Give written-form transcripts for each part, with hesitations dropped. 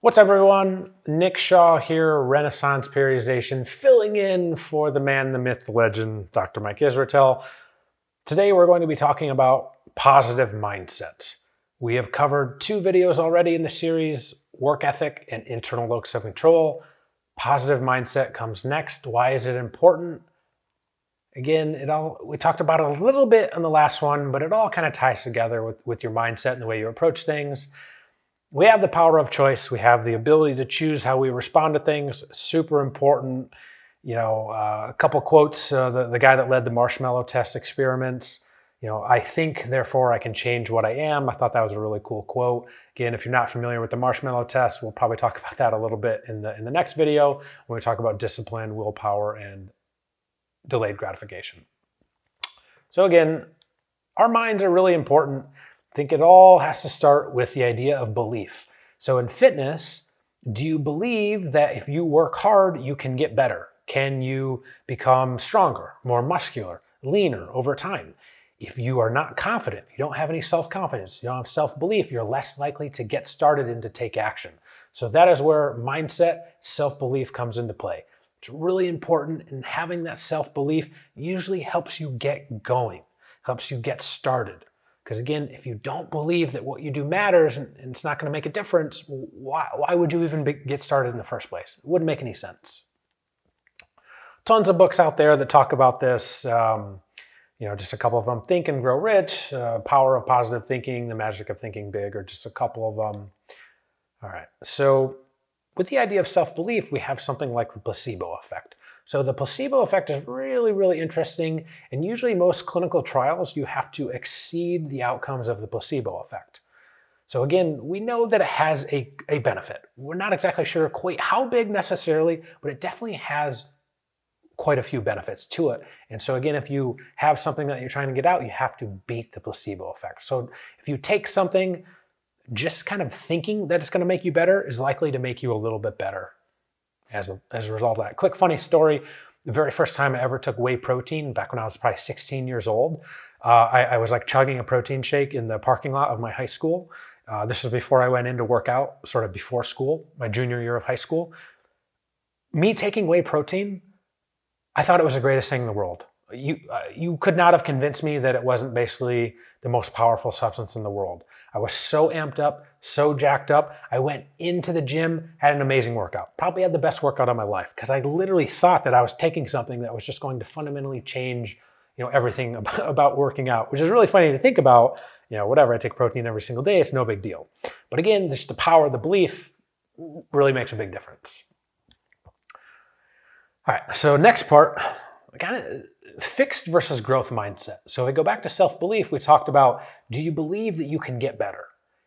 What's up, everyone? Nick Shaw here, Renaissance Periodization, filling in for the man, the myth, the legend, Dr. Mike Israetel. Today we're going to be talking about positive mindset. We have covered 2 videos already in the series, work ethic and internal locus of control. Positive mindset comes next. Why is it important? Again, we talked about it a little bit in the last one, but it all kind of ties together with your mindset and the way you approach things. We have the power of choice. We have the ability to choose how we respond to things. Super important. A couple quotes. The guy that led the marshmallow test experiments. I think, therefore I can change what I am. I thought that was a really cool quote. Again, if you're not familiar with the marshmallow test, we'll probably talk about that a little bit in the next video when we talk about discipline, willpower, and delayed gratification. So again, our minds are really important. I think it all has to start with the idea of belief. So in fitness, do you believe that if you work hard, you can get better? Can you become stronger, more muscular, leaner over time? If you are not confident, you don't have any self-confidence, you don't have self-belief, you're less likely to get started and to take action. So that is where mindset, self-belief comes into play. It's really important, and having that self-belief usually helps you get going, helps you get started. Because again, if you don't believe that what you do matters and it's not going to make a difference, why would you even get started in the first place? It wouldn't make any sense. Tons of books out there that talk about this. Just a couple of them. Think and Grow Rich, Power of Positive Thinking, The Magic of Thinking Big, or just a couple of them. All right. So with the idea of self-belief, we have something like the placebo effect. So the placebo effect is really, really interesting. And usually most clinical trials, you have to exceed the outcomes of the placebo effect. So again, we know that it has a benefit. We're not exactly sure quite how big necessarily, but it definitely has quite a few benefits to it. And so again, if you have something that you're trying to get out, you have to beat the placebo effect. So if you take something, just kind of thinking that it's going to make you better is likely to make you a little bit better as a result of that. Quick funny story. The very first time I ever took whey protein, back when I was probably 16 years old, I was like chugging a protein shake in the parking lot of my high school. This was before I went in to work out, sort of before school, my junior year of high school. Me taking whey protein, I thought it was the greatest thing in the world. You could not have convinced me that it wasn't basically the most powerful substance in the world. I was so amped up, so jacked up. I went into the gym, had an amazing workout. Probably had the best workout of my life because I literally thought that I was taking something that was just going to fundamentally change, everything about working out, which is really funny to think about. Whatever, I take protein every single day, it's no big deal. But again, just the power of the belief really makes a big difference. All right, so next part, kind of fixed versus growth mindset. So if we go back to self-belief, we talked about, do you believe that you can get better?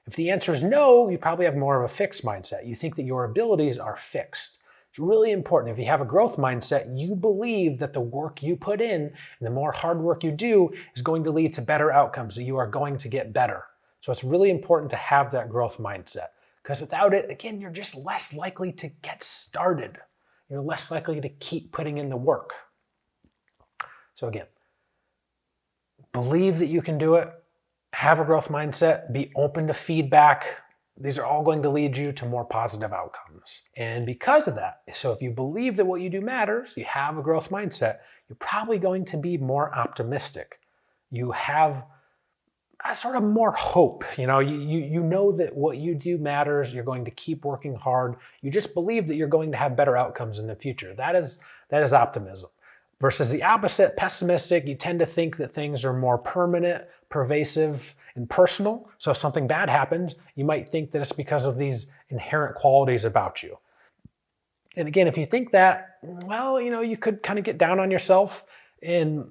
If the answer is no, you probably have more of a fixed mindset. You think that your abilities are fixed. It's really important. If you have a growth mindset, you believe that the work you put in and the more hard work you do is going to lead to better outcomes, that you are going to get better. So it's really important to have that growth mindset, because without it, again, you're just less likely to get started. You're less likely to keep putting in the work. So again, believe that you can do it, have a growth mindset, be open to feedback. These are all going to lead you to more positive outcomes. And because of that, so if you believe that what you do matters, you have a growth mindset, you're probably going to be more optimistic. You have a sort of more hope. You know that what you do matters. You're going to keep working hard. You just believe that you're going to have better outcomes in the future. That is optimism. Versus the opposite, pessimistic, you tend to think that things are more permanent, pervasive, and personal. So if something bad happens, you might think that it's because of these inherent qualities about you. And again, if you think that, well, you could kind of get down on yourself, and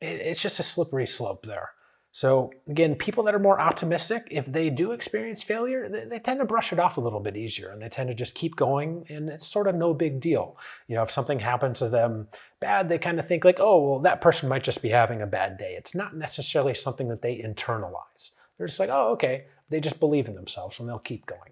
it's just a slippery slope there. So again, people that are more optimistic, if they do experience failure, they tend to brush it off a little bit easier, and they tend to just keep going, and it's sort of no big deal. If something happens to them bad, they kind of think like, oh, well, that person might just be having a bad day. It's not necessarily something that they internalize. They're just like, oh, okay. They just believe in themselves, and they'll keep going.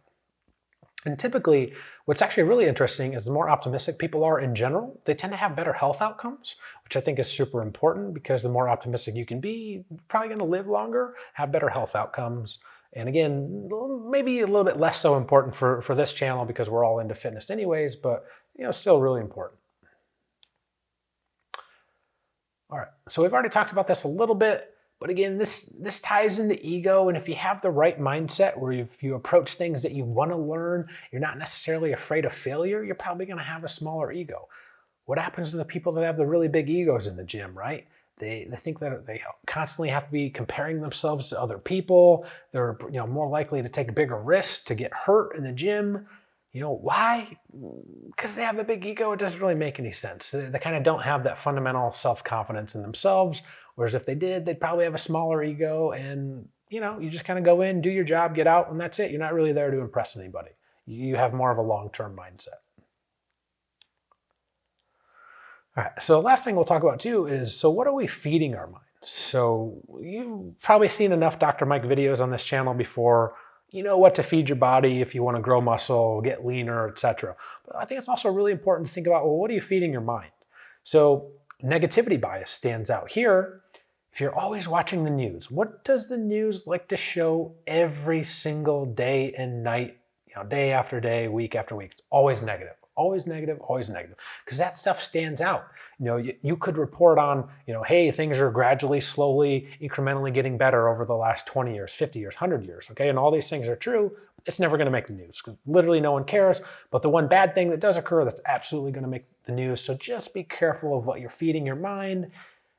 And typically, what's actually really interesting is the more optimistic people are in general, they tend to have better health outcomes, which I think is super important, because the more optimistic you can be, you're probably going to live longer, have better health outcomes. And again, maybe a little bit less so important for this channel because we're all into fitness anyways, but still really important. All right, so we've already talked about this a little bit, but again, this ties into ego. And if you have the right mindset where if you approach things that you want to learn, you're not necessarily afraid of failure, you're probably going to have a smaller ego. What happens to the people that have the really big egos in the gym, right? They think that they constantly have to be comparing themselves to other people. They're more likely to take bigger risks, to get hurt in the gym. Why? Because they have a big ego. It doesn't really make any sense. They kind of don't have that fundamental self-confidence in themselves. Whereas if they did, they'd probably have a smaller ego, and you just kind of go in, do your job, get out, and that's it. You're not really there to impress anybody. You have more of a long-term mindset. All right, so the last thing we'll talk about too is, so what are we feeding our minds? So you've probably seen enough Dr. Mike videos on this channel before. You know what to feed your body if you want to grow muscle, get leaner, etc. But I think it's also really important to think about, well, what are you feeding your mind? So negativity bias stands out here. If you're always watching the news, what does the news like to show every single day and night, day after day, week after week? It's always negative. Always negative, always negative, because that stuff stands out. You could report on, hey, things are gradually, slowly, incrementally getting better over the last 20 years, 50 years, 100 years, okay? And all these things are true. It's never going to make the news because literally no one cares. But the one bad thing that does occur, that's absolutely going to make the news. So just be careful of what you're feeding your mind,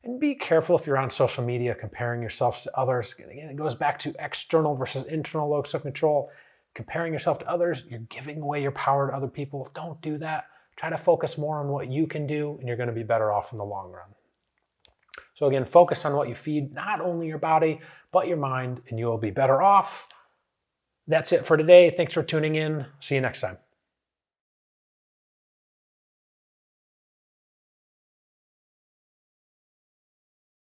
and be careful if you're on social media comparing yourselves to others. Again, it goes back to external versus internal locus of control. Comparing yourself to others, you're giving away your power to other people. Don't do that. Try to focus more on what you can do, and you're going to be better off in the long run. So again, focus on what you feed, not only your body, but your mind, and you will be better off. That's it for today. Thanks for tuning in. See you next time.